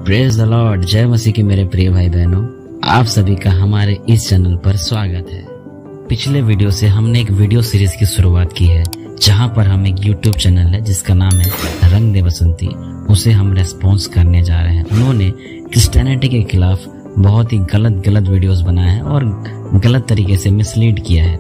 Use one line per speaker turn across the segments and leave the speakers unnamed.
Praise the Lord, जय मसीह के मेरे प्रिय भाई बहनों, आप सभी का हमारे इस चैनल पर स्वागत है। पिछले वीडियो से हमने एक वीडियो सीरीज की शुरुआत की है, जहां पर हम एक यूट्यूब चैनल है जिसका नाम है रंग दे बसंती, उसे हम रेस्पॉन्स करने जा रहे हैं। उन्होंने क्रिश्चियनिटी के खिलाफ बहुत ही गलत वीडियोस बनाए हैं और गलत तरीके से मिसलीड किया है।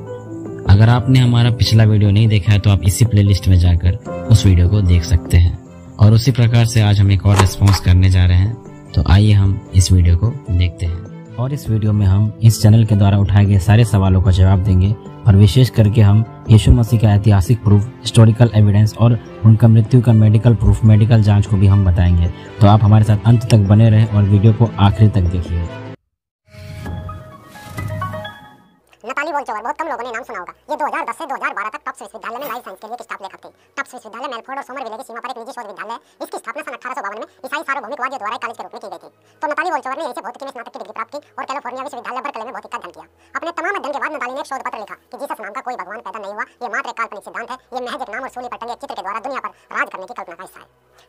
अगर आपने हमारा पिछला वीडियो नहीं देखा है तो आप इसी प्लेलिस्ट में जाकर उस वीडियो को देख सकते हैं। और उसी प्रकार से आज हम एक और रेस्पॉन्स करने जा रहे हैं, तो आइए हम इस वीडियो को देखते हैं। और इस वीडियो में हम इस चैनल के द्वारा उठाए गए सारे सवालों का जवाब देंगे और विशेष करके हम यीशु मसीह का ऐतिहासिक प्रूफ, हिस्टोरिकल एविडेंस और उनका मृत्यु का मेडिकल प्रूफ, मेडिकल जांच को भी हम बताएंगे। तो आप हमारे साथ अंत तक बने रहें और वीडियो को आखिरी तक देखिए।
नताली वोल्चोवर, बहुत कम लोगों ने नाम सुना होगा। ये 2010 से 2012 तक टॉप्स विश्वविद्यालय में लाइफ साइंस के लिए एक स्टाफ लेखक थे। टॉप्स विश्वविद्यालय मेलफोर्ड और सोमरविले की सीमा पर एक निजी शोध विद्यालय है। इसकी स्थापना सन 1852 में ईसाई सार्वभौमिकवादियों द्वारा एक कॉलेज के रूप में की गई थी। तो नताली वोल्चोवर ने यहीं से भौतिकी में स्नातक की डिग्री प्राप्त की और कैलिफोर्निया विश्वविद्यालय बर्कले में भौतिकी का अध्ययन किया। अपने तमाम अध्ययन के बाद नताली ने एक शोध पत्र लिखा कि जीसस नाम का कोई भगवान पैदा नहीं हुआ, ये मात्र एक काल्पनिक सिद्धांत है, ये महज एक नाम और सूली पर टंगे एक चित्र के द्वारा दुनिया पर राज करने की कल्पना का हिस्सा है।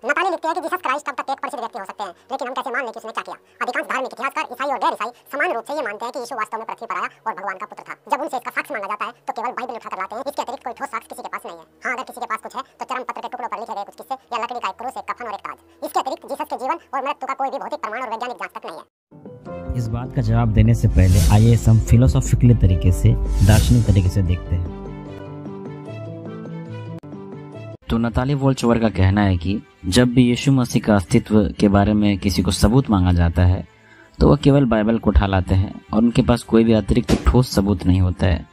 नताली लिखते हैं कि जीसस क्राइस्ट तब तक एक परिचित व्यक्ति हो सकते हैं, लेकिन हम कैसे मान लें कि उसने क्या किया। अधिकांश धार्मिक इतिहासकार, ईसाई और गैर ईसाई समान रूप से ये मानते हैं कि यीशु वास्तव में पृथ्वी पर आया और भगवान का पुत्र था। जब उनसे इसका साक्ष्य मांगा जाता है तो केवल बाइबल उठाकर लाते हैं। इसके अतिरिक्त कोई ठोस साक्ष्य किसी के पास नहीं है। हाँ, अगर किसी के पास कुछ है तो चरम पत्र के टुकड़ों पर लिखे गए कुछ किस्से या लकड़ी का एक क्रूस, एक कफन और एक ताज। इसके अतिरिक्त जीसस के जीवन और मृत्यु का कोई भी भौतिक प्रमाण और वैज्ञानिक जांच तक नहीं है।
इस बात का जवाब देने से पहले आइए हम फिलोसॉफिकली तरीके से, दार्शनिक तरीके से देखते हैं। तो नताली वोल्चोवर का कहना है कि जब भी यीशु मसीह का अस्तित्व के बारे में किसी को सबूत मांगा जाता है तो वह केवल बाइबल को उठा लाते हैं और उनके पास कोई भी अतिरिक्त ठोस सबूत नहीं होता है।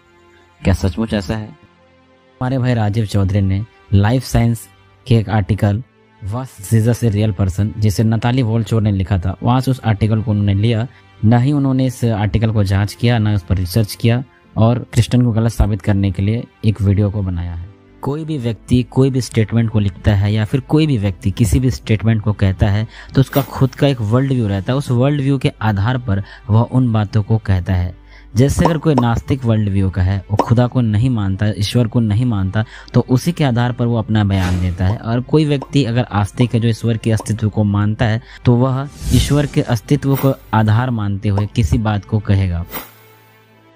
क्या सचमुच ऐसा है? हमारे भाई राजीव चौधरी ने लाइफ साइंस के एक article was Jesus a real person, जिसे नताली वोल्चोवर ने लिखा था, वहां से उस आर्टिकल को उन्होंने लिया। न ही उन्होंने इस आर्टिकल को जांच किया, न उस पर रिसर्च किया और क्रिश्चियन को गलत साबित करने के लिए एक वीडियो को बनाया है। कोई भी व्यक्ति कोई भी स्टेटमेंट को लिखता है या फिर कोई भी व्यक्ति किसी भी स्टेटमेंट को कहता है तो उसका खुद का एक वर्ल्ड व्यू रहता है। उस वर्ल्ड व्यू के आधार पर वह उन बातों को कहता है। जैसे अगर कोई नास्तिक वर्ल्ड व्यू का है, वो खुदा को नहीं मानता, ईश्वर को नहीं मानता, तो उसी के आधार पर वो अपना बयान देता है। और कोई व्यक्ति अगर आस्तिक है, जो ईश्वर के अस्तित्व को मानता है, तो वह ईश्वर के अस्तित्व को आधार मानते हुए किसी बात को कहेगा।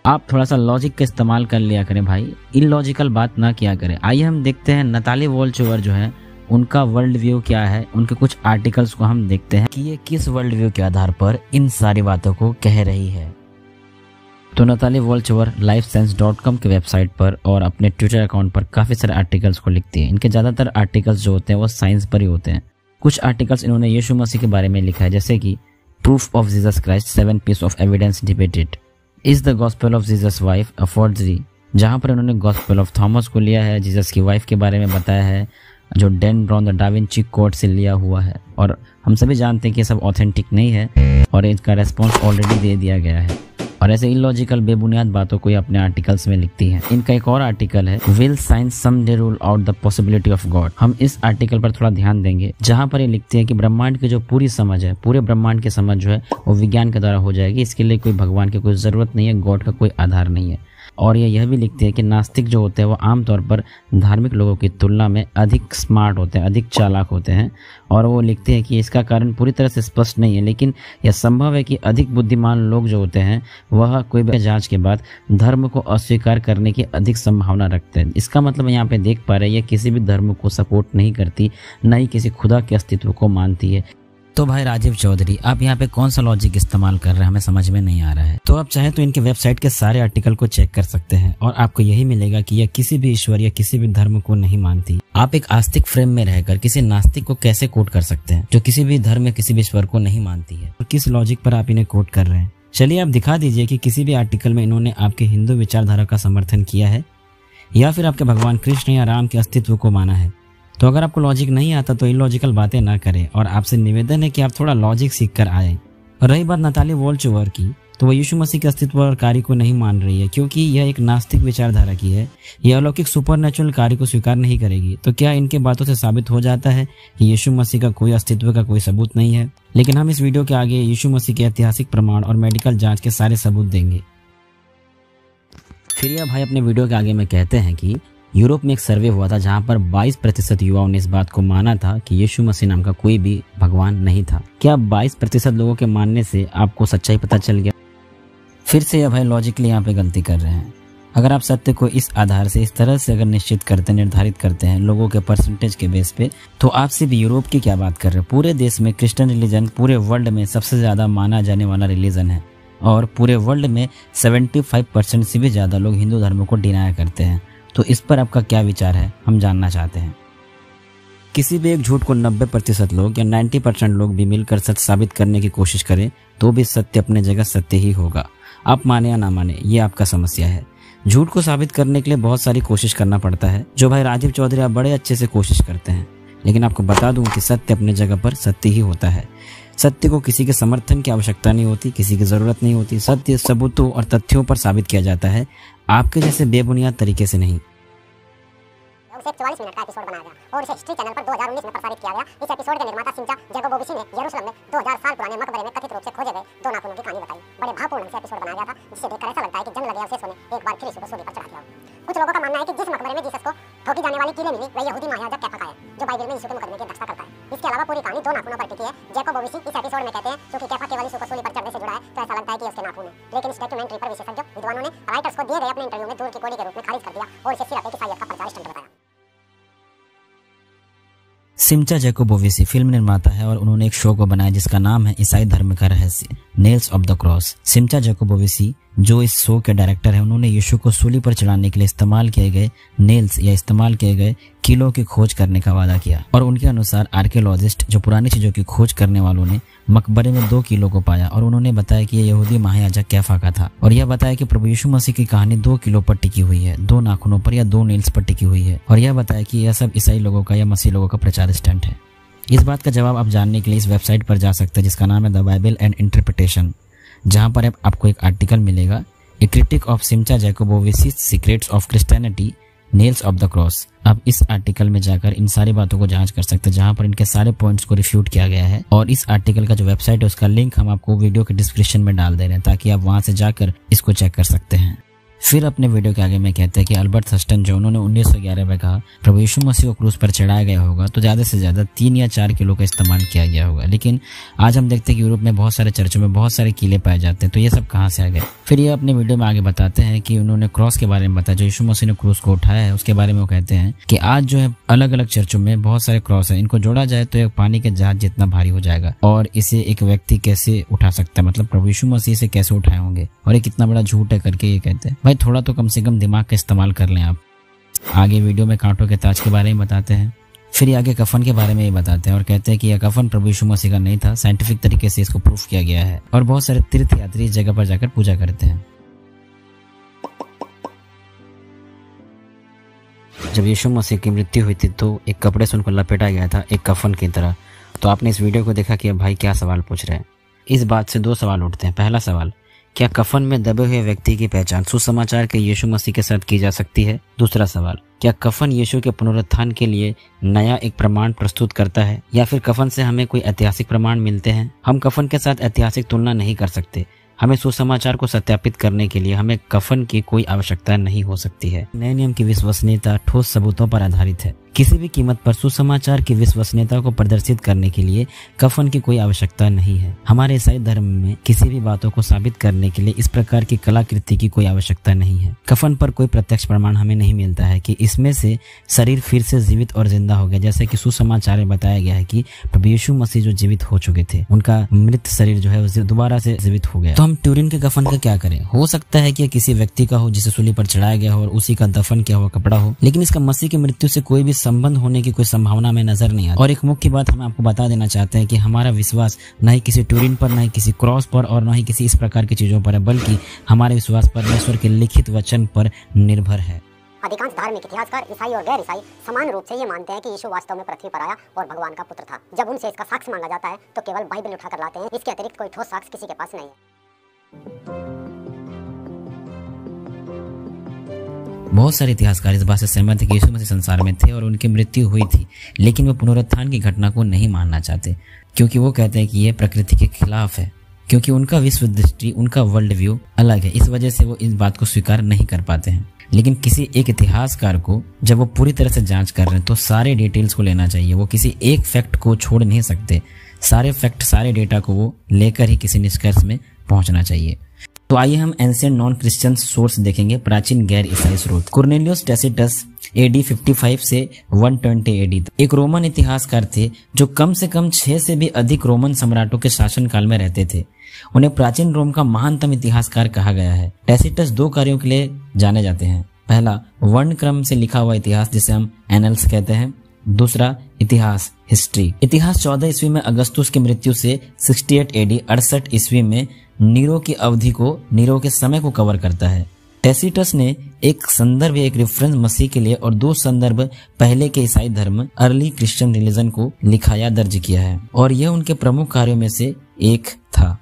आप थोड़ा सा लॉजिक का इस्तेमाल कर लिया करें भाई, इलॉजिकल बात ना किया करें। आइए हम देखते हैं नताली वोल्चोवर जो है उनका वर्ल्ड व्यू क्या है। उनके कुछ आर्टिकल्स को हम देखते हैं कि ये किस वर्ल्ड व्यू के आधार पर इन सारी बातों को कह रही है। तो नताली वोल्चोवर lifescience.com के वेबसाइट पर और अपने ट्विटर अकाउंट पर काफी सारे आर्टिकल्स को लिखती है। इनके ज्यादातर आर्टिकल्स जो होते हैं वो साइंस पर ही होते हैं। कुछ आर्टिकल्स इन्होंने यीशु मसीह के बारे में लिखा है, जैसे कि proof of Jesus Christ, 7 piece of evidence debated, is the gospel of Jesus wife a forgery, जहां पर उन्होंने गॉस्पेल ऑफ थॉमस को लिया है, जीसस की वाइफ के बारे में बताया है, जो Dan brown the da Vinci code से लिया हुआ है। और हम सभी जानते हैं कि ये सब ऑथेंटिक नहीं है और इसका रेस्पॉन्स ऑलरेडी दे दिया गया है। और ऐसे इलॉजिकल बेबुनियाद बातों को ये अपने आर्टिकल्स में लिखती है। इनका एक और आर्टिकल है, will science someday rule out the possibility of God. हम इस आर्टिकल पर थोड़ा ध्यान देंगे, जहां पर ये लिखती है कि ब्रह्मांड की जो पूरी समझ है, पूरे ब्रह्मांड की समझ जो है वो विज्ञान के द्वारा हो जाएगी। इसके लिए कोई भगवान की कोई जरूरत नहीं है, गॉड का कोई आधार नहीं है। और यह भी लिखती है कि नास्तिक जो होते हैं वो आमतौर पर धार्मिक लोगों की तुलना में अधिक स्मार्ट होते हैं, अधिक चालाक होते हैं। और वो लिखते हैं कि इसका कारण पूरी तरह से स्पष्ट नहीं है, लेकिन यह संभव है कि अधिक बुद्धिमान लोग जो होते हैं वह कोई भी जांच के बाद धर्म को अस्वीकार करने की अधिक संभावना रखते हैं। इसका मतलब यहाँ पे देख पा रहे हैं, यह किसी भी धर्म को सपोर्ट नहीं करती, न ही किसी खुदा के अस्तित्व को मानती है। तो भाई राजीव चौधरी, आप यहाँ पे कौन सा लॉजिक इस्तेमाल कर रहे हैं, हमें समझ में नहीं आ रहा है। तो आप चाहे तो इनके वेबसाइट के सारे आर्टिकल को चेक कर सकते हैं और आपको यही मिलेगा कि यह किसी भी ईश्वर या किसी भी धर्म को नहीं मानती। आप एक आस्तिक फ्रेम में रहकर किसी नास्तिक को कैसे कोट कर सकते हैं, जो किसी भी धर्म या किसी भी ईश्वर को नहीं मानती है? और किस लॉजिक पर आप इन्हें कोट कर रहे हैं? चलिए आप दिखा दीजिए कि किसी भी आर्टिकल में इन्होंने आपके हिंदू विचारधारा का समर्थन किया है या फिर आपके भगवान कृष्ण या राम के अस्तित्व को माना है। तो अगर आपको लॉजिक नहीं आता तो इलॉजिकल बातें ना करें और आपसे निवेदन है कि आप थोड़ा लॉजिक सीख कर आए। और रही बात नताली वोल्चोवर की, तो वह यीशु मसीह के अस्तित्व और कार्य को नहीं मान रही है, क्योंकि यह एक नास्तिक विचारधारा की है। यह अलौकिक सुपरनेचुरल कार्य को स्वीकार नहीं करेगी। तो क्या इनके बातों से साबित हो जाता है कि यीशु मसीह का कोई अस्तित्व का कोई सबूत नहीं है? लेकिन हम इस वीडियो के आगे यीशु मसीह के ऐतिहासिक प्रमाण और मेडिकल जांच के सारे सबूत देंगे। फिर यह भाई अपने वीडियो के आगे में कहते हैं कि यूरोप में एक सर्वे हुआ था जहां पर 22% युवाओं ने इस बात को माना था कि यीशु मसीह नाम का कोई भी भगवान नहीं था। क्या 22% लोगों के मानने से आपको सच्चाई पता चल गया? फिर से यह भाई लॉजिकली यहाँ पे गलती कर रहे हैं। अगर आप सत्य को इस आधार से इस तरह से अगर निश्चित करते निर्धारित करते हैं लोगों के परसेंटेज के बेस पे, तो आप सिर्फ यूरोप की क्या बात कर रहे हैं? पूरे देश में क्रिश्चियन रिलीजन पूरे वर्ल्ड में सबसे ज्यादा माना जाने वाला रिलीजन है और पूरे वर्ल्ड में 75% से भी ज्यादा लोग हिंदू धर्म को डिनाय करते हैं। तो इस पर आपका क्या विचार है, हम जानना चाहते हैं। किसी भी एक झूठ को 90% लोग या 90% लोग भी मिलकर सत्य साबित करने की कोशिश करें तो भी सत्य अपने जगह सत्य ही होगा। आप माने या ना माने, ये आपका समस्या है। झूठ को साबित करने के लिए बहुत सारी कोशिश करना पड़ता है, जो भाई राजीव चौधरी आप बड़े अच्छे से कोशिश करते हैं। लेकिन आपको बता दूं कि सत्य अपने जगह पर सत्य ही होता है। सत्य को किसी के समर्थन की आवश्यकता नहीं होती, किसी की जरूरत नहीं होती। सत्य सबूतों और तथ्यों पर साबित किया जाता है, आपके जैसे बेबुनियाद तरीके से नहीं।
उसे 44 मिनट का एपिसोड बनाया गया और इसे हिस्ट्री चैनल पर 2019 में प्रसारित किया गया। इस एपिसोड के निर्माता सिंचा जैकोबोविची ने यरूशलेम में 2000 साल पुराने मकबरे में कथित रूप से खोजे गए 2 नाखूनों की कहानी बताई। बड़े भावपूर्ण ढंग से एपिसोड बनाया गया था, जिसे देखकर ऐसा लगता है कि जंग लगे अवशेषों ने एक बार फिर यीशु को सूली पर चढ़ा दिया। कुछ लोगों का मानना है कि जिस मकबरे में जीसस को ठोकी जाने वाली कीलें मिली वह यहूदी महायाजक कैफा का है, जो बाइबल में यीशु के मुकदमे की अध्यक्षता करता है। इसके अलावा पूरी कहानी 2 नाखूनों पर टिकी है। जैकोबोविची इस एपिसोड में कहते हैं क्योंकि कैफा केवल यीशु को सूली पर चढ़ने से जुड़ा है तो ऐसा लगता है कि उसके नाखून है। लेकिन इस डॉक्यूमेंट्री पर विशेषज्ञ विद्वानों ने राइटर्स को दिए गए अपने इंटरव्यू में धूल की कोड़ी के रूप में खारिज कर दिया और इसे सिर्फ एक ईसाइयत का प्रचार स्टंट बताया।
सिमचा जैकोबोविची फिल्म निर्माता है और उन्होंने एक शो को बनाया जिसका नाम है ईसाई धर्म का रहस्य, नेल्स ऑफ द क्रॉस। सिमचा जैकोबोविची जो इस शो के डायरेक्टर है, उन्होंने यीशु को सूली पर चढ़ाने के लिए इस्तेमाल किए गए नेल्स या इस्तेमाल किए गए कीलों की खोज करने का वादा किया। और उनके अनुसार आर्कियोलॉजिस्ट जो पुरानी चीजों की खोज करने वालों ने मकबरे में 2 कीलों को पाया और उन्होंने बताया कि यह यहूदी महायाजक कैफा का था। और यह बताया कि प्रभु यीशु मसीह की कहानी 2 कीलों पर टिकी हुई है, 2 नाखूनों पर या 2 नेल्स पर टिकी हुई है। और यह बताया कि यह सब ईसाई लोगों का या मसीह लोगों का प्रचार स्टंट है। इस बात का जवाब आप जानने के लिए इस वेबसाइट पर जा सकते हैं जिसका नाम है द बाइबल एंड इंटरप्रिटेशन, जहां पर आपको एक आर्टिकल मिलेगा, a critique of Simcha Jacobovici's Secrets of Christianity, Nails of the Cross. आप इस आर्टिकल में जाकर इन सारी बातों को जांच कर सकते हैं जहां पर इनके सारे पॉइंट्स को रिफ्यूट किया गया है। और इस आर्टिकल का जो वेबसाइट है उसका लिंक हम आपको वीडियो के डिस्क्रिप्शन में डाल दे रहे हैं ताकि आप वहां से जाकर इसको चेक कर सकते हैं। फिर अपने वीडियो के आगे में कहते हैं कि अल्बर्ट हस्टन जो उन्होंने 1911 में कहा प्रभु यीशु मसीह को क्रूस पर चढ़ाया गया होगा तो ज्यादा से ज्यादा 3 या 4 किलो का इस्तेमाल किया गया होगा। लेकिन आज हम देखते हैं कि यूरोप में बहुत सारे चर्चों में बहुत सारे कीले पाए जाते हैं, तो ये सब कहाँ से आ गए। फिर ये अपने वीडियो में आगे बताते हैं कि उन्होंने क्रॉस के बारे में बताया, जो यीशु मसीह ने क्रूस को उठाया है उसके बारे में वो कहते हैं कि आज जो है अलग अलग चर्चों में बहुत सारे क्रॉस है, इनको जोड़ा जाए तो एक पानी के जहाज जितना भारी हो जाएगा और इसे एक व्यक्ति कैसे उठा सकता है, मतलब प्रभु यीशु मसीह से कैसे उठाए होंगे और ये कितना बड़ा झूठ है करके ये कहते हैं। भाई थोड़ा तो कम से कम दिमाग का इस्तेमाल कर लें आप। आगे वीडियो में कांटों के ताज के बारे में बताते हैं, फिर आगे कफन के बारे में ये बताते हैं और कहते हैं कि यह कफन प्रभु यीशु मसीह का नहीं था, साइंटिफिक तरीके से इसको प्रूफ किया गया है। और बहुत सारे तीर्थ यात्री इस जगह पर जाकर पूजा करते हैं। जब यीशु मसीह की मृत्यु हुई थी तो एक कपड़े से उनको लपेटा गया था एक कफन की तरह। तो आपने इस वीडियो को देखा कि भाई क्या सवाल पूछ रहे हैं। इस बात से 2 सवाल उठते हैं। पहला सवाल, क्या कफन में दबे हुए व्यक्ति की पहचान सुसमाचार के यीशु मसीह के साथ की जा सकती है? दूसरा सवाल, क्या कफन यीशु के पुनरुत्थान के लिए नया एक प्रमाण प्रस्तुत करता है या फिर कफन से हमें कोई ऐतिहासिक प्रमाण मिलते हैं? हम कफन के साथ ऐतिहासिक तुलना नहीं कर सकते। हमें सुसमाचार को सत्यापित करने के लिए हमें कफन की कोई आवश्यकता नहीं हो सकती है। नए नियम की विश्वसनीयता ठोस सबूतों पर आधारित है। किसी भी कीमत पर सुसमाचार की विश्वसनीयता को प्रदर्शित करने के लिए कफन की कोई आवश्यकता नहीं है। हमारे ईसाई धर्म में किसी भी बातों को साबित करने के लिए इस प्रकार की कलाकृति की कोई आवश्यकता नहीं है। कफन पर कोई प्रत्यक्ष प्रमाण हमें नहीं मिलता है कि इसमें से शरीर फिर से जीवित और जिंदा हो गया, जैसे कि सुसमाचार में बताया गया है कि प्रभु यीशु मसीह जो जीवित हो चुके थे उनका मृत शरीर जो है दोबारा से जीवित हो गया। तो हम ट्यूरिन के कफन का क्या करें? हो सकता है कि किसी व्यक्ति का हो जिसे सूली पर चढ़ाया गया हो और उसी का दफन किया हुआ कपड़ा हो, लेकिन इसका मसीह की मृत्यु से कोई भी संबंध होने की कोई संभावना में नजर नहीं आती। और एक मुख्य बात हम आपको बता देना चाहते हैं कि हमारा विश्वास न ही किसी ट्यूरिन पर, न ही किसी क्रॉस पर और न ही किसी इस प्रकार की चीजों पर है, बल्कि हमारे विश्वास परमेश्वर के लिखित वचन पर निर्भर है।
अधिकांश धार्मिक इतिहासकार ईसाई और गैर ईसाई समान रूप से ये मानते हैं कि यीशु वास्तव में पृथ्वी पर आया और भगवान का पुत्र था। जब उनसे इसका साक्ष्य मांगा जाता है तो केवल बाइबल उठाकर लाते हैं। इसके अतिरिक्त कोई ठोस साक्ष्य किसी के पास नहीं है।
बहुत सारे इतिहासकार इस बात से सहमत है कि यीशु मसीह संसार में थे और उनकी मृत्यु हुई थी, लेकिन वो पुनरुत्थान की घटना को नहीं मानना चाहते क्योंकि वो कहते हैं कि ये प्रकृति के खिलाफ है, क्योंकि उनका विश्व दृष्टि, उनका वर्ल्ड व्यू अलग है। इस वजह से वो इस बात को स्वीकार नहीं कर पाते हैं। लेकिन किसी एक इतिहासकार को जब वो पूरी तरह से जांच कर रहे हैं तो सारे डिटेल्स को लेना चाहिए। वो किसी एक फैक्ट को छोड़ नहीं सकते, सारे फैक्ट सारे डेटा को वो लेकर ही किसी निष्कर्ष में पहुंचना चाहिए। तो आइए हम एंशिएंट नॉन क्रिश्चियन सोर्स देखेंगे, प्राचीन गैर ईसाई स्रोत। कुर्नेलियस टैसिटस AD 55 से 120 AD एक रोमन इतिहासकार थे जो कम से कम 6 से भी अधिक रोमन सम्राटों के शासनकाल में रहते थे। उन्हें प्राचीन रोम का महानतम इतिहासकार कहा गया है। टैसिटस 2 कार्यों के लिए जाने जाते हैं। पहला, वर्ण क्रम से लिखा हुआ इतिहास जिसे हम एनल्स कहते हैं। दूसरा, इतिहास हिस्ट्री। इतिहास 14 ईस्वी में अगस्तुस की मृत्यु से 68 AD 68 ईस्वी में नीरो की अवधि को, नीरो के समय को कवर करता है। टैसिटस ने एक संदर्भ या एक रेफरेंस मसीह के लिए और 2 संदर्भ पहले के ईसाई धर्म अर्ली क्रिश्चियन रिलीजन को लिखा या दर्ज किया है और यह उनके प्रमुख कार्यों में से एक था।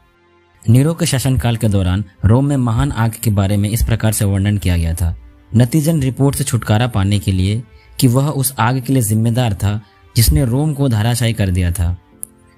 नीरो के शासनकाल के दौरान रोम में महान आग के बारे में इस प्रकार से वर्णन किया गया था, नतीजन रिपोर्ट से छुटकारा पाने के लिए कि वह उस आग के लिए जिम्मेदार था जिसने रोम को धराशायी कर दिया था।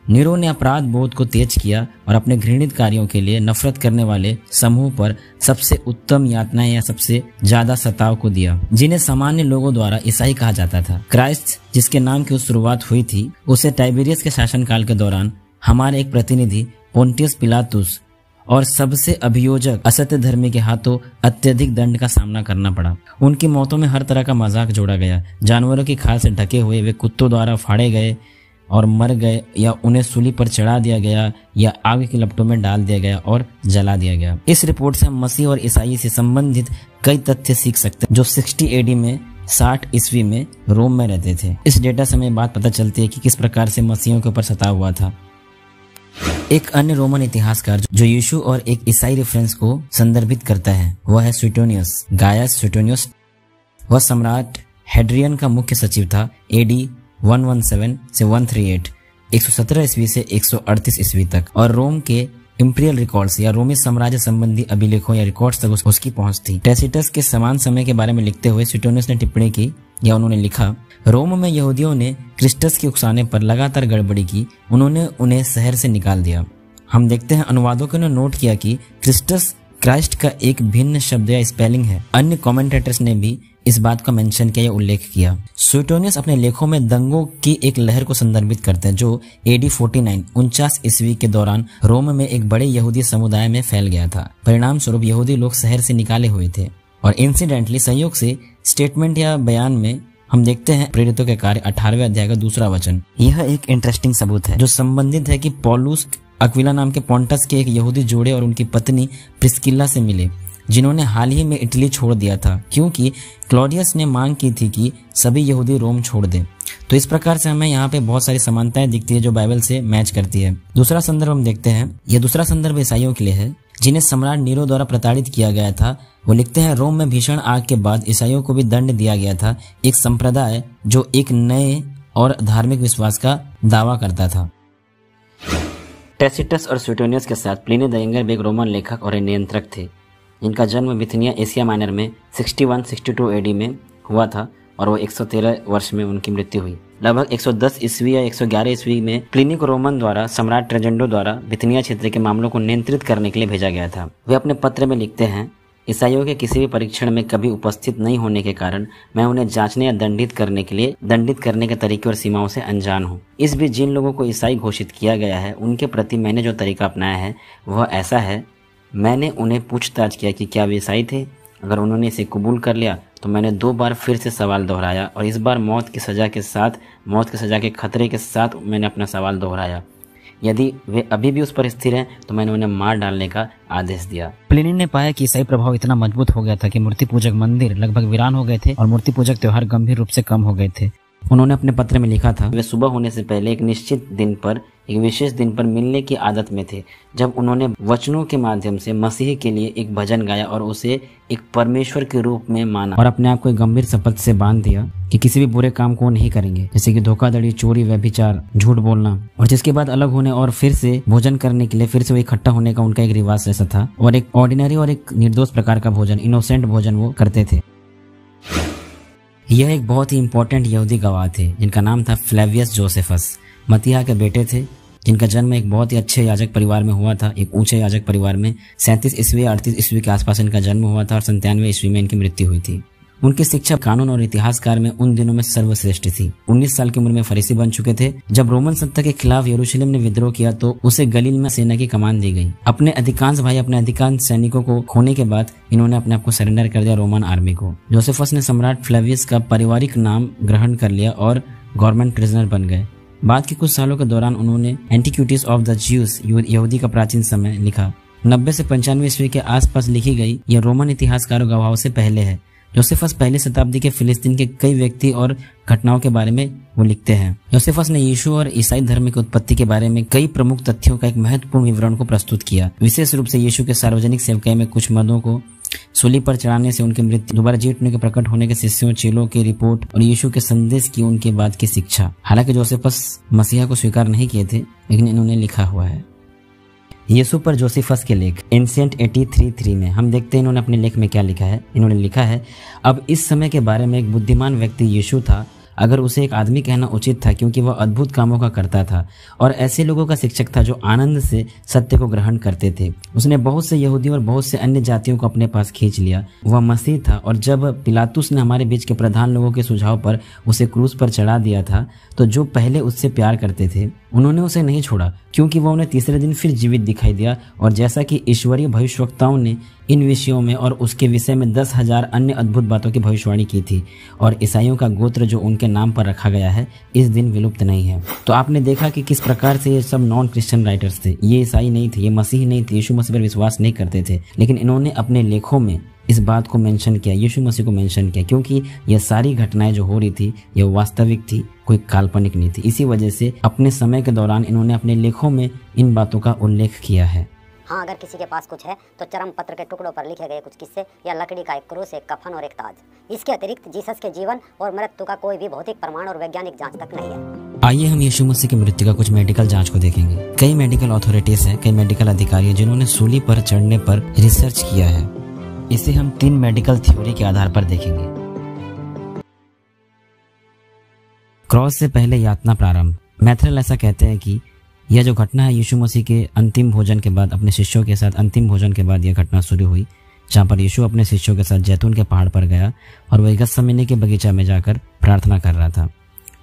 नीरो ने अपराध बोध को तेज किया और अपने घृणित कार्यों के लिए नफरत करने वाले समूह पर सबसे उत्तम यातनाएं या सबसे ज्यादा सताव को दिया, जिन्हें सामान्य लोगों द्वारा ईसाई कहा जाता था। क्राइस्ट जिसके नाम की शुरुआत हुई थी, उसे टाइबेरियस के शासनकाल के दौरान हमारे एक प्रतिनिधि पोंटियस पिलातुस और सबसे अभियोजक असत्य धर्मी के हाथों अत्यधिक दंड का सामना करना पड़ा। उनकी मौतों में हर तरह का मजाक जोड़ा गया। जानवरों की खाल से ढके हुए वे कुत्तों द्वारा फाड़े गए और मर गए, या उन्हें सूली पर चढ़ा दिया गया या आग की लपटों में डाल दिया गया और जला दिया गया। इस रिपोर्ट से हम मसीह और ईसाई से संबंधित कई तथ्य सीख सकते हैं जो 60 AD में 60 ईस्वी में रोम में रहते थे। इस डेटा से हमें बात पता चलती है कि किस प्रकार से मसीहों के ऊपर सताव हुआ था। एक अन्य रोमन इतिहासकार जो यीशु और एक ईसाई रेफरेंस को संदर्भित करता है वह है सुएटोनियस, गायस सुएटोनियस। वह सम्राट हेड्रियन का मुख्य सचिव था। AD 117 से 138 117 ईस्वी से 138 ईस्वी तक, और रोम के इंपीरियल रिकॉर्ड्स या रोमी साम्राज्य संबंधी अभिलेखों या रिकॉर्ड्स तक उसकी पहुंच थी। टैसिटस के समान समय के बारे में लिखते हुए सुएटोनियस ने टिप्पणी की या उन्होंने लिखा, रोम में यहूदियों ने क्रिस्टस के उकसाने पर लगातार गड़बड़ी की, उन्होंने उन्हें शहर से निकाल दिया। हम देखते हैं अनुवादकों ने नोट किया कि क्रिस्टस क्राइस्ट का एक भिन्न शब्द या स्पेलिंग है। अन्य कमेंटेटर्स ने भी इस बात का मेंशन किया या उल्लेख किया। सुएटोनियस अपने लेखों में दंगों की एक लहर को संदर्भित करते हैं जो AD 49 ईस्वी के दौरान रोम में एक बड़े यहूदी समुदाय में फैल गया था। परिणाम स्वरूप यहूदी लोग शहर से निकाले हुए थे और इंसिडेंटली संयोग से स्टेटमेंट या बयान में हम देखते हैं प्रेरितों के कार्य 18वें अध्याय का 2वां वचन। यह एक इंटरेस्टिंग सबूत है जो संबंधित है कि पौलुस अक्विला नाम के पोंटस के एक यहूदी जोड़े और उनकी पत्नी प्रिस्किल्ला से मिले, जिन्होंने हाल ही में इटली छोड़ दिया था क्योंकि क्लॉडियस ने मांग की थी कि सभी यहूदी रोम छोड़ दें। तो इस प्रकार से हमें यहाँ पे बहुत सारी समानताएं दिखती है जो बाइबल से मैच करती है। दूसरा संदर्भ हम देखते हैं, यह दूसरा संदर्भ ईसाइयों के लिए है जिन्हें सम्राट नीरो द्वारा प्रताड़ित किया गया था। वो लिखते हैं, रोम में भीषण आग के बाद ईसाइयों को भी दंड दिया गया था, एक संप्रदाय जो एक नए और धार्मिक विश्वास का दावा करता था। टैसिटस और सुएटोनियस के साथ प्लिनी द यंगर भी एक रोमन लेखक और नियंत्रक थे जिनका जन्म बिथुनिया एशिया माइनर में 61-62 AD में हुआ था और वो 113 वर्ष में उनकी मृत्यु हुई। लगभग 110 ईस्वी या 111 ईस्वी में प्लिनी को रोमन द्वारा सम्राट ट्रेजेंडो द्वारा बिथुनिया क्षेत्र के मामलों को नियंत्रित करने के लिए भेजा गया था। वे अपने पत्र में लिखते हैं, ईसाइयों के किसी भी परीक्षण में कभी उपस्थित नहीं होने के कारण मैं उन्हें जांचने या दंडित करने के तरीके और सीमाओं से अनजान हूँ। इस बीच जिन लोगों को ईसाई घोषित किया गया है उनके प्रति मैंने जो तरीका अपनाया है वह ऐसा है, मैंने उन्हें पूछताछ किया कि क्या वे ईसाई थे। अगर उन्होंने इसे कबूल कर लिया तो मैंने 2 बार फिर से सवाल दोहराया और इस बार मौत की सजा के खतरे के साथ मैंने अपना सवाल दोहराया। यदि वे अभी भी उस पर स्थिर हैं तो मैंने उन्हें मार डालने का आदेश दिया। प्लिनी ने पाया कि ईसाई प्रभाव इतना मजबूत हो गया था कि मूर्ति पूजक मंदिर लगभग वीरान हो गए थे और मूर्ति पूजक त्योहार गंभीर रूप से कम हो गए थे। उन्होंने अपने पत्र में लिखा था, वे सुबह होने से पहले एक विशेष दिन पर मिलने की आदत में थे जब उन्होंने वचनों के माध्यम से मसीह के लिए एक भजन गाया और उसे एक परमेश्वर के रूप में माना और अपने आप को एक गंभीर शपथ से बांध दिया कि किसी भी बुरे काम को नहीं करेंगे, जैसे कि धोखाधड़ी, चोरी, व्यभिचार, झूठ बोलना। और जिसके बाद अलग होने और फिर से भोजन करने के लिए फिर से वो इकट्ठा होने का उनका एक रिवाज ऐसा था और एक ऑर्डिनरी और एक निर्दोष प्रकार का भोजन, इनोसेंट भोजन वो करते थे। यह एक बहुत ही इंपॉर्टेंट यहूदी गवाह थे जिनका नाम था फ्लेवियस जोसेफस। मतिया के बेटे थे जिनका जन्म एक बहुत ही अच्छे याजक परिवार में हुआ था, एक ऊंचे याजक परिवार में। 37 ईस्वी 38 ईस्वी के आसपास इनका जन्म हुआ था और 97 ईस्वी में इनकी मृत्यु हुई थी। उनकी शिक्षा कानून और इतिहासकार में उन दिनों में सर्वश्रेष्ठ थी। 19 साल की उम्र में फरीसी बन चुके थे। जब रोमन सत्ता के खिलाफ यरूशलेम ने विद्रोह किया तो उसे गलील में सेना की कमान दी गई। अपने अधिकांश सैनिकों को खोने के बाद इन्होंने अपने आप को सरेंडर कर दिया रोमन आर्मी को। जोसेफस ने सम्राट फ्लेवियस का पारिवारिक नाम ग्रहण कर लिया और गवर्नमेंट प्रिजनर बन गए। बाद के कुछ सालों के दौरान उन्होंने एंटीक्विटीज ऑफ द ज्यूज, यहूदी का प्राचीन समय, लिखा। 90 से 95 ईस्वी के आसपास लिखी गई यह रोमन इतिहासकारों गवाहों से पहले है। जोसेफस पहली शताब्दी के फिलिस्तीन के कई व्यक्ति और घटनाओं के बारे में वो लिखते हैं। जोसेफस ने यीशु और ईसाई धर्म की उत्पत्ति के बारे में कई प्रमुख तथ्यों का एक महत्वपूर्ण विवरण को प्रस्तुत किया। विशेष रूप से यीशु के सार्वजनिक सेवकाई में कुछ मर्दों को सूली पर चढ़ाने से उनकी मृत्यु, दोबारा जी उठने के प्रकट होने के शिष्यों चेलों की रिपोर्ट और यीशु के संदेश की उनके बाद की शिक्षा। हालांकि जोसेफस मसीहा को स्वीकार नहीं किए थे, लेकिन इन्होंने लिखा हुआ है। यीशु पर जोसेफस के लेख एंशिएंट 83:3 में हम देखते हैं इन्होंने अपने लेख में क्या लिखा है। इन्होंने लिखा है, अब इस समय के बारे में एक बुद्धिमान व्यक्ति यीशु था, अगर उसे एक आदमी कहना उचित था, क्योंकि वह अद्भुत कामों का करता था और ऐसे लोगों का शिक्षक था जो आनंद से सत्य को ग्रहण करते थे। उसने बहुत से यहूदियों और बहुत से अन्य जातियों को अपने पास खींच लिया। वह मसीह था और जब पिलातुस ने हमारे बीच के प्रधान लोगों के सुझाव पर उसे क्रूस पर चढ़ा दिया था, तो जो पहले उससे प्यार करते थे उन्होंने उसे नहीं छोड़ा, क्योंकि वह उन्हें तीसरे दिन फिर जीवित दिखाई दिया। और जैसा कि ईश्वरीय भविष्यवक्ताओं ने इन विषयों में और उसके विषय में 10,000 अन्य अद्भुत बातों की भविष्यवाणी की थी, और ईसाइयों का गोत्र जो उनके नाम पर रखा गया है इस दिन विलुप्त नहीं है। तो आपने देखा कि किस प्रकार से ये सब नॉन क्रिश्चियन राइटर्स थे। ये ईसाई नहीं थे, ये मसीही नहीं थे, यीशु मसीह पर विश्वास नहीं करते थे, लेकिन इन्होंने अपने लेखों में इस बात को मेंशन किया, यीशु मसीह को मेंशन किया, क्योंकि यह सारी घटनाएं जो हो रही थी यह वास्तविक थी, कोई काल्पनिक नहीं थी। इसी वजह से अपने समय के दौरान इन्होंने अपने लेखों में इन बातों का उल्लेख किया है।
हाँ, अगर किसी के पास कुछ है तो चरम पत्र के टुकड़ों पर लिखे गए कुछ किस्से या लकड़ी का एक क्रूस, एक कफन और एक ताज। इसके अतिरिक्त जीसस के जीवन और मृत्यु का कोई भी भौतिक प्रमाण और वैज्ञानिक जांच तक नहीं है।
आइए हम यीशु मसीह की मृत्यु का कुछ मेडिकल जांच को देखेंगे। कई मेडिकल अथॉरिटीज हैं, कई मेडिकल अधिकारी हैं जिन्होंने सूली पर चढ़ने पर रिसर्च किया है। इसे हम 3 मेडिकल थ्योरी के आधार पर देखेंगे। क्रॉस से पहले यातना प्रारंभ। मैथरेल ऐसा कहते हैं कि यह जो घटना है यीशु मसीह के अंतिम भोजन के बाद, अपने शिष्यों के साथ अंतिम भोजन के बाद यह घटना शुरू हुई, जहाँ पर यीशु अपने शिष्यों के साथ जैतून के पहाड़ पर गया और वह गतसमनी के बगीचा में जाकर प्रार्थना कर रहा था।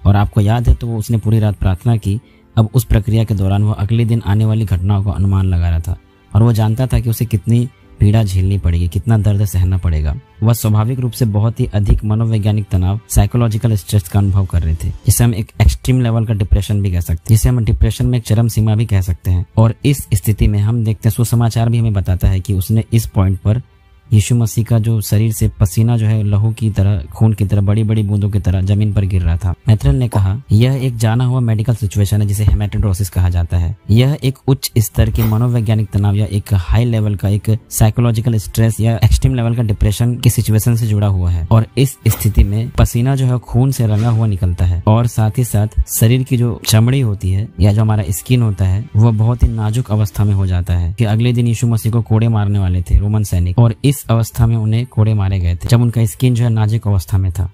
और आपको याद है तो वो उसने पूरी रात प्रार्थना की। अब उस प्रक्रिया के दौरान वह अगले दिन आने वाली घटनाओं का अनुमान लगा रहा था और वो जानता था कि उसे कितनी पीड़ा झेलनी पड़ेगी, कितना दर्द सहना पड़ेगा। वह स्वाभाविक रूप से बहुत ही अधिक मनोवैज्ञानिक तनाव, साइकोलॉजिकल स्ट्रेस का अनुभव कर रहे थे, जिसे हम एक एक्सट्रीम लेवल का डिप्रेशन भी कह सकते हैं, जिसे हम डिप्रेशन में एक चरम सीमा भी कह सकते हैं। और इस स्थिति में हम देखते हैं, सुसमाचार भी हमें बताता है कि उसने इस पॉइंट पर यीशु मसीह का जो शरीर से पसीना जो है लहू की तरह, खून की तरह, बड़ी बड़ी बूंदों की तरह जमीन पर गिर रहा था। मैथरेल ने कहा, यह एक जाना हुआ मेडिकल सिचुएशन है जिसे हेमेटोड्रोसिस कहा जाता है। यह एक उच्च स्तर के मनोवैज्ञानिक तनाव या एक हाई लेवल का एक साइकोलॉजिकल स्ट्रेस या एक्सट्रीम लेवल का डिप्रेशन की सिचुएशन से जुड़ा हुआ है। और इस स्थिति में पसीना जो है खून से रंगा हुआ निकलता है और साथ ही साथ शरीर की जो चमड़ी होती है या जो हमारा स्किन होता है वह बहुत ही नाजुक अवस्था में हो जाता है। कि अगले दिन यीशु मसीह को कोड़े मारने वाले थे रोमन सैनिक, और इस अवस्था में उन्हें कोड़े मारे गए थे जब उनका स्किन जो है नाजुक अवस्था में था।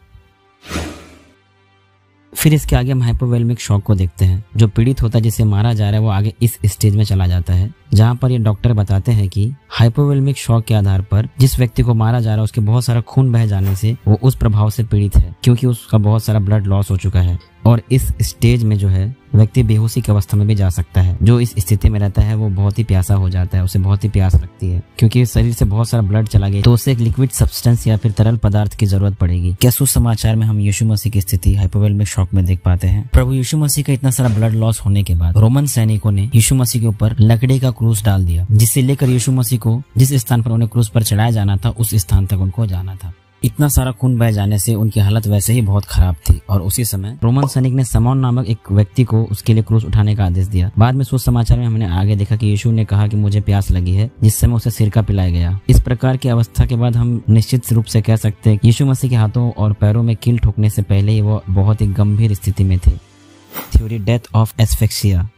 फिर इसके आगे हम हाइपोवेलमिक शॉक को देखते हैं। जो पीड़ित होता है, जिसे मारा जा रहा है, वो आगे इस स्टेज में चला जाता है जहां पर ये डॉक्टर बताते हैं कि हाइपोवेलमिक शॉक के आधार पर जिस व्यक्ति को मारा जा रहा है उसके बहुत सारा खून बह जाने से वो उस प्रभाव से पीड़ित है, क्योंकि उसका बहुत सारा ब्लड लॉस हो चुका है। और इस स्टेज में जो है व्यक्ति बेहोशी की अवस्था में भी जा सकता है। जो इस स्थिति में रहता है वो बहुत ही प्यासा हो जाता है, उसे बहुत ही प्यास लगती है, क्योंकि शरीर से बहुत सारा ब्लड चला गया तो उसे एक लिक्विड सब्सटेंस या फिर तरल पदार्थ की जरूरत पड़ेगी। क्या सुसमाचार में हम यीशु मसीह की स्थिति हाइपोवेलमिक शॉक में देख पाते हैं। प्रभु यीशु मसीह का इतना सारा ब्लड लॉस होने के बाद रोमन सैनिकों ने यीशु मसीह के ऊपर लकड़ी का क्रूस डाल दिया, जिससे लेकर यीशु मसीह को जिस स्थान पर उन्हें क्रूस पर चढ़ाया जाना था उस स्थान तक उनको जाना था। इतना सारा खून बह जाने से उनकी हालत वैसे ही बहुत खराब थी और उसी समय रोमन सैनिक ने समौन नामक एक व्यक्ति को उसके लिए क्रूस उठाने का आदेश दिया। बाद में सुसमाचार में हमने आगे देखा कि यीशु ने कहा कि मुझे प्यास लगी है, जिस समय उसे सिरका पिलाया गया। इस प्रकार की अवस्था के बाद हम निश्चित रूप से कह सकते हैं कि यीशु मसीह के हाथों और पैरों में कील ठोकने से पहले ही वो बहुत ही गंभीर स्थिति में थे। Theory death of asphyxia.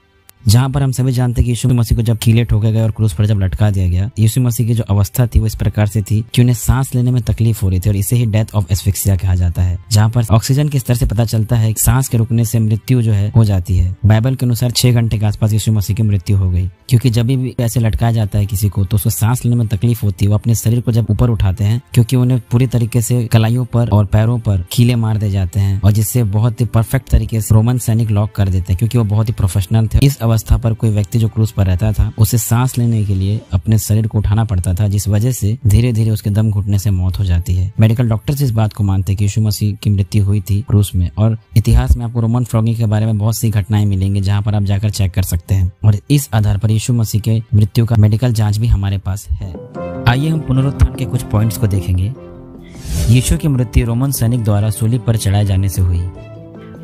जहाँ पर हम सभी जानते हैं कि यीशु मसीह को जब कीले ठोके गए और क्रूस पर जब लटका दिया गया, यीशु मसीह की जो अवस्था थी वो इस प्रकार से थी कि उन्हें सांस लेने में तकलीफ हो रही थी और इसे ही डेथ ऑफ एस्फिक्सिया कहा जाता है, जहाँ पर ऑक्सीजन के स्तर से पता चलता है कि सांस के रुकने से मृत्यु जो है हो जाती है। बाइबल के अनुसार 6 घंटे के आसपास यीशु मसीह की मृत्यु हो गई, क्योंकि जब भी ऐसे लटकाया जाता है किसी को तो उसको सांस लेने में तकलीफ होती है। वो अपने शरीर को जब ऊपर उठाते हैं क्योंकि उन्हें पूरी तरीके से कलाइयों पर और पैरों पर कीले मार दे जाते हैं और जिससे बहुत ही परफेक्ट तरीके से रोमन सैनिक लॉक कर देते हैं, क्योंकि वो बहुत ही प्रोफेशनल थे। इस अवस्था पर कोई व्यक्ति जो क्रूस पर रहता था उसे सांस लेने के लिए अपने शरीर को उठाना पड़ता था, जिस वजह से धीरे धीरे उसके दम घुटने से मौत हो जाती है। मेडिकल डॉक्टर्स इस बात को मानते हैं कि यीशु मसीह की मृत्यु हुई थी क्रूस में, और इतिहास में आपको रोमन फ्रॉगिंग के बारे में बहुत सी घटनाएं मिलेंगी जहाँ पर आप जाकर चेक कर सकते हैं, और इस आधार पर यीशु मसीह के मृत्यु का मेडिकल जांच भी हमारे पास है। आइए हम पुनरुत्थान के कुछ पॉइंट्स को देखेंगे। यीशु की मृत्यु रोमन सैनिक द्वारा सूली पर चढ़ाए जाने से हुई।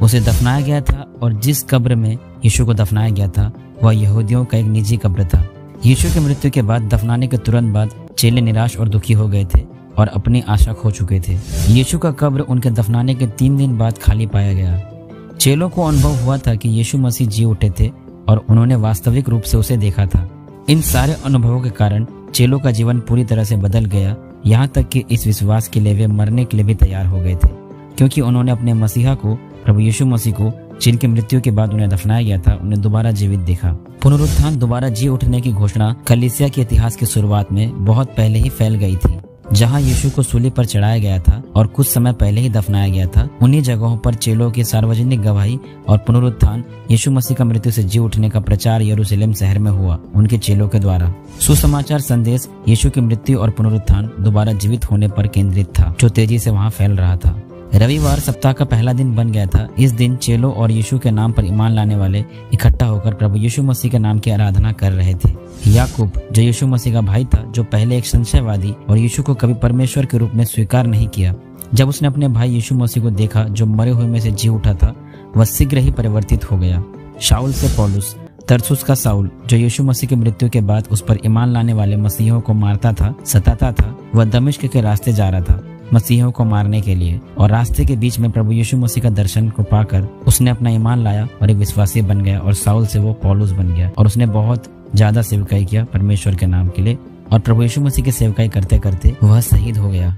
उसे दफनाया गया था और जिस कब्र में यीशु को दफनाया गया था वह यहूदियों का एक निजी कब्र था। यीशु की मृत्यु के बाद दफनाने के तुरंत बाद चेले निराश और दुखी हो गए थे और अपनी आशा खो चुके थे। यीशु का कब्र उनके दफनाने के 3 दिन बाद खाली पाया गया। चेलों को अनुभव हुआ था कि यीशु मसीह जी उठे थे और उन्होंने वास्तविक रूप से उसे देखा था। इन सारे अनुभवों के कारण चेलों का जीवन पूरी तरह से बदल गया, यहाँ तक कि इस विश्वास के लिए वे मरने के लिए भी तैयार हो गए थे, क्योंकि उन्होंने अपने मसीहा को, प्रभु यीशु मसीह को, जिनकी मृत्यु के बाद उन्हें दफनाया गया था, उन्हें दोबारा जीवित देखा। पुनरुत्थान दोबारा जी उठने की घोषणा कलीसिया के इतिहास की शुरुआत में बहुत पहले ही फैल गई थी। जहां यीशु को सूली पर चढ़ाया गया था और कुछ समय पहले ही दफनाया गया था, उन्हीं जगहों पर चेलों की सार्वजनिक गवाही और पुनरुत्थान, यीशु मसीह का मृत्यु से जी उठने का प्रचार यरूशलेम शहर में हुआ उनके चेलों के द्वारा। सुसमाचार संदेश यीशु की मृत्यु और पुनरुत्थान दोबारा जीवित होने पर केंद्रित था, जो तेजी से वहां फैल रहा था। रविवार सप्ताह का पहला दिन बन गया था। इस दिन चेलों और यीशु के नाम पर ईमान लाने वाले इकट्ठा होकर प्रभु यीशु मसीह के नाम की आराधना कर रहे थे। याकूब, जो यीशु मसीह का भाई था, जो पहले एक संशयवादी और यीशु को कभी परमेश्वर के रूप में स्वीकार नहीं किया, जब उसने अपने भाई यीशु मसीह को देखा जो मरे हुए में से जी उठा था, वह शीघ्र ही परिवर्तित हो गया। शाऊल से पौलुस, तरसुस का साउल, जो यीशु मसीह की मृत्यु के बाद उस पर ईमान लाने वाले मसीहों को मारता था, सताता था, वह दमिश्क के रास्ते जा रहा था मसीहों को मारने के लिए, और रास्ते के बीच में प्रभु यीशु मसीह का दर्शन को पाकर उसने अपना ईमान लाया और एक विश्वासी बन गया, और साउल से वो पौलुस बन गया, और उसने बहुत ज्यादा सेवकाई किया परमेश्वर के नाम के लिए, और प्रभु यीशु मसीह की सेवकाई करते करते वह शहीद हो गया।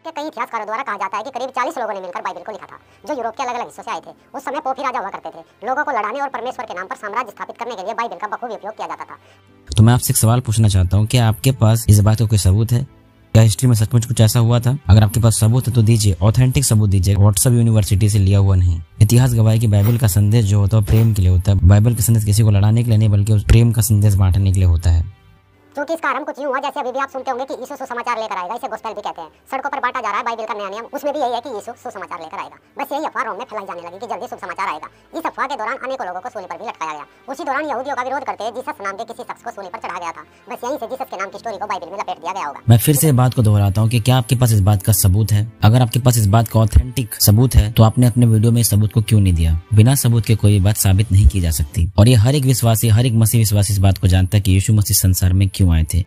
कई इतिहासकारों द्वारा कहा जाता है कि करीब 40 लोगों ने मिलकर बाइबल को लिखा था, जो यूरोप के अलग अलग हिस्सों से आए थे। उस समय पोपी राजा हुआ करते थे। लोगों को लड़ाने और परमेश्वर के नाम पर साम्राज्य स्थापित करने के लिए बाइबल का बखूबी उपयोग किया जाता था।
तो मैं आपसे एक सवाल पूछना चाहता हूँ, क्या आपके पास इस बात का कोई सबूत है? क्या हिस्ट्री में सचमुच कुछ ऐसा हुआ था? अगर आपके पास सबूत है तो दीजिए, ऑथेंटिक सबूत दीजिए, व्हाट्सएप यूनिवर्सिटी से लिया हुआ नहीं। इतिहास गवाही की बाइबल का संदेश जो होता है प्रेम के लिए होता है। बाइबल का संदेश किसी को लड़ाने के लिए नहीं, बल्कि उस प्रेम का संदेश बांटने के लिए होता है।
क्योंकि इसका आरंभ कुछ यूं हुआ जैसे अभी भी आप सुनते होंगे कि यीशु सुसमाचार लेकर आएगा, इसे गोस्पेल भी कहते हैं। सड़कों पर बांटा जा रहा है बाइबल का नया नियम, उसमें भी यही है कि यीशु सुसमाचार लेकर आएगा। बस यही अफवाह रोम में फैलाई जाने लगी कि जल्दी सुसमाचार आएगा। इस अफवाह के दौरान अनेकों लोगों को सूली पर भी लटकाया गया। उसी दौरान यहूदियों का विरोध करते जीसस नाम के किसी शख्स को सूली पर चढ़ाया गया था। बस यहीं से जीसस के नाम की स्टोरी को बाइबल में लपेट दिया गया होगा।
मैं फिर से बात को दोहराता हूँ कि क्या आपके पास इस बात का सबूत है? अगर आपके पास इस बात का ऑथेंटिक सबूत है तो आपने अपने वीडियो में इस सबूत को क्यों नहीं दिया? बिना सबूत के कोई बात साबित नहीं की जा सकती, और ये हर एक विश्वासी, हर एक मसीह विश्वासी इस बात को जानता है कि यीशु मसीह संसार में क्यों आए थे।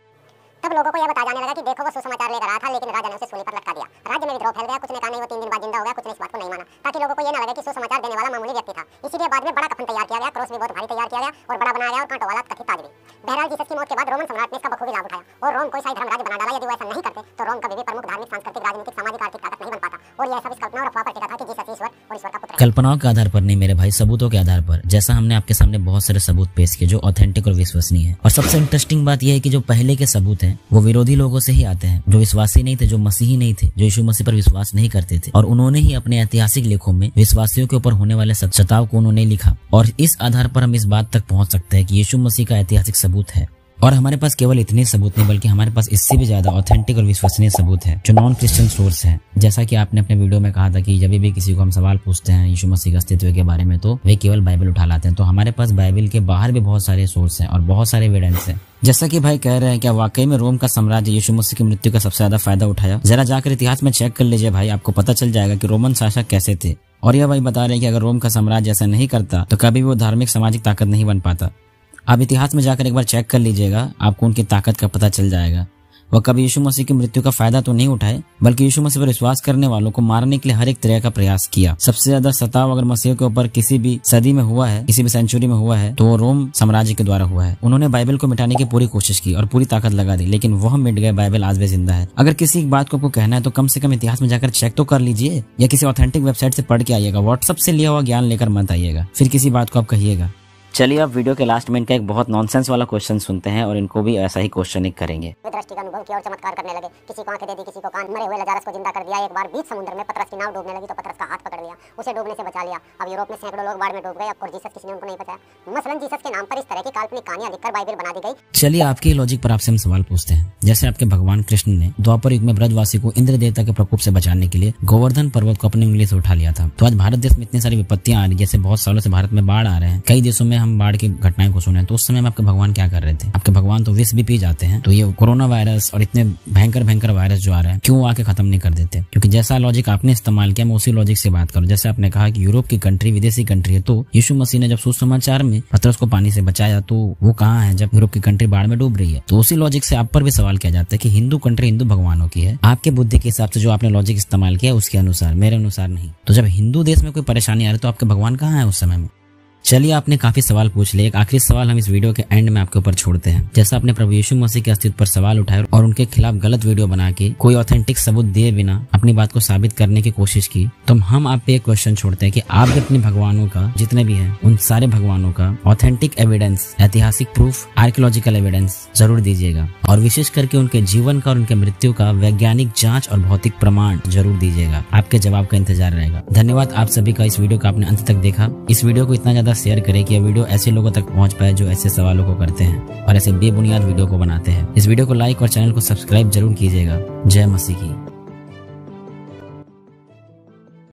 तब लोगों को यह बताया जाने लगा कि देखो वो सुसमाचार लेकर आया था, लेकिन राजा ने उसे सूली पर लटका दिया। राज्य में विद्रोह फैल गया। कुछ ने कहा नहीं वो 3 दिन बाद जिंदा हो गया, कुछ ने इस बात को नहीं माना, ताकि लोगों को यह न लगे कि सुसमाचार देने वाला मामूली व्यक्ति था। इसीलिए बाद में बड़ा कफन तैयार किया गया, क्रॉस भी बहुत भारी तैयार किया गया और बड़ा बनाया गया, और कांटों वाला कथित ताज भी। बहरहाल जीसस की मौत के बाद रोमन सम्राट ने इसका बखूबी लाभ उठाया और रोम को ईसाई धर्म राज्य बना डाला। यदि वो ऐसा नहीं करते तो रोम कभी भी प्रमुख धार्मिक, सांस्कृतिक, राजनीतिक, सामाजिक, आर्थिक ताकत नहीं बन पाता, और यह सब इस कल्पना और अफवाह पर टिका था कि जीसस ईश्वर और ईश्वर का पुत्र है।
कल्पनाओं के आधार पर नहीं मेरे भाई, सबूतों के आधार पर। जैसा हमने आपके सामने बहुत सारे सबूत पेश किए जो ऑथेंटिक और विश्वसनीय है। और सबसे इंटरेस्टिंग बात यह है कि जो पहले के सबूत हैं वो विरोधी लोगों से ही आते हैं, जो विश्वासी नहीं थे, जो मसीही नहीं थे, जो यीशु मसीह पर विश्वास नहीं करते थे, और उन्होंने ही अपने ऐतिहासिक लेखों में विश्वासियों के ऊपर होने वाले सताव को उन्होंने लिखा, और इस आधार पर हम इस बात तक पहुंच सकते हैं कि यीशु मसीह का ऐतिहासिक सबूत है। और हमारे पास केवल इतने सबूत नहीं, बल्कि हमारे पास इससे भी ज्यादा ऑथेंटिक और विश्वसनीय सबूत है जो नॉन क्रिश्चियन सोर्स है। जैसा कि आपने अपने वीडियो में कहा था कि जब भी किसी को हम सवाल पूछते हैं यीशु मसीह के अस्तित्व के बारे में तो वे केवल बाइबल उठा लाते हैं। तो हमारे पास बाइबल के बाहर भी बहुत सारे सोर्स हैं और बहुत सारे एविडेंस हैं। जैसा कि भाई कह रहे हैं, क्या वाकई में रोम का साम्राज्य यीशु मसीह की मृत्यु का सबसे ज्यादा फायदा उठाया? जरा जाकर इतिहास में चेक कर लीजिए भाई, आपको पता चल जाएगा कि रोमन शासक कैसे थे। और यह भाई बता रहे हैं कि अगर रोम का साम्राज्य ऐसा नहीं करता तो कभी वो धार्मिक सामाजिक ताकत नहीं बन पाता। आप इतिहास में जाकर एक बार चेक कर लीजिएगा, आपको उनकी ताकत का पता चल जाएगा। वह कभी यीशु मसीह की मृत्यु का फायदा तो नहीं उठाए, बल्कि यीशु मसीह पर विश्वास करने वालों को मारने के लिए हर एक तरह का प्रयास किया। सबसे ज्यादा सताव अगर मसीह के ऊपर किसी भी सदी में हुआ है, किसी भी सेंचुरी में हुआ है, तो वो रोम साम्राज्य के द्वारा हुआ है। उन्होंने बाइबल को मिटाने की पूरी कोशिश की और पूरी ताकत लगा दी, लेकिन वह मिट गए। बाइबल आज भी जिंदा है। अगर किसी बात को आपको कहना है तो कम से कम इतिहास में जाकर चेक तो कर लीजिए, या किसी ऑथेंटिक वेबसाइट से पढ़ के आइएगा। व्हाट्सएप से लिया हुआ ज्ञान लेकर मत आइएगा, फिर किसी बात को आप कहिएगा। चलिए अब वीडियो के लास्ट में इनका एक बहुत नॉनसेंस वाला क्वेश्चन सुनते हैं और इनको भी ऐसा ही क्वेश्चन करेंगे।
दृष्टि का अनुभव किया और चमत्कार करने लगे। किसी को आंखें दे दी, किसी को कान, मरे हुए लजारस को जिंदा कर दिया। एक बार बीच समुद्र में पतरस की नाव डूबने लगी तो पतरस का हाथ पकड़ लिया, उसे डूबने से बचा लिया। अब यूरोप में सैकड़ों लोग बाढ़ में डूब गए और जीसस किसी ने उनको नहीं बचाया। मसलन जीसस के नाम पर इस तरह की काल्पनिक कहानियां लिखकर बाइबल बना दी गई।
चलिए आपके लॉजिक पर आपसे हम सवाल पूछते हैं। जैसे आपके भगवान कृष्ण ने द्वापर युग में ब्रजवासी को इंद्र देवता के प्रकोप से बचाने के लिए गोवर्धन पर्वत को अपनी उंगली से उठा लिया था, तो आज भारत देश में इतनी सारी विपत्तियां आ रही, जैसे बहुत सालों से भारत में बाढ़ आ रहे हैं, कई देशों में हम बाढ़ की घटनाएं को सुने, तो उस समय में आपके भगवान क्या कर रहे थे? आपके भगवान तो विष भी पी जाते हैं। तो ये कोरोना वायरस और इतने भयंकर वायरस जो आ रहे हैं, क्यों आके खत्म नहीं कर देते? क्योंकि जैसा लॉजिक आपने इस्तेमाल किया, मैं उसी लॉजिक से बात करूं। जैसे आपने कहा कि यूरोप की कंट्री विदेशी कंट्री है, तो यीशु मसीह ने जब सुसमाचार में पतरस को पानी से बचाया, तो वो कहाँ है जब यूरोप की कंट्री बाढ़ में डूब रही है? तो उसी लॉजिक से आप पर भी सवाल किया जाता है कि हिंदू कंट्री हिंदू भगवानों की है। आपके बुद्धि के हिसाब से जो आपने लॉजिक इस्तेमाल किया उसके अनुसार, मेरे अनुसार नहीं। तो जब हिंदू देश में कोई परेशानी आ रही तो आपके भगवान कहाँ है उस समय में? चलिए आपने काफी सवाल पूछ लिए, एक आखिरी सवाल हम इस वीडियो के एंड में आपके ऊपर छोड़ते हैं। जैसा आपने प्रभु यीशु मसीह के अस्तित्व पर सवाल उठाए और उनके खिलाफ गलत वीडियो बना के कोई ऑथेंटिक सबूत दिए बिना अपनी बात को साबित करने की कोशिश की, तो हम आप पे एक क्वेश्चन छोड़ते हैं कि आप भी अपने भगवानों का, जितने भी हैं उन सारे भगवानों का ऑथेंटिक एविडेंस, ऐतिहासिक प्रूफ, आर्कियोलॉजिकल एविडेंस जरूर दीजिएगा, और विशेष करके उनके जीवन का और उनके मृत्यु का वैज्ञानिक जांच और भौतिक प्रमाण जरूर दीजिएगा। आपके जवाब का इंतजार रहेगा। धन्यवाद आप सभी का, इस वीडियो को आपने अंत तक देखा। इस वीडियो को इतना ज्यादा शेयर करें कि वीडियो ऐसे लोगों तक पहुंच पाए जो ऐसे सवालों को करते हैं और ऐसे बेबुनियाद वीडियो को बनाते हैं। इस वीडियो को लाइक और चैनल को सब्सक्राइब जरूर कीजिएगा। जय मसीह की।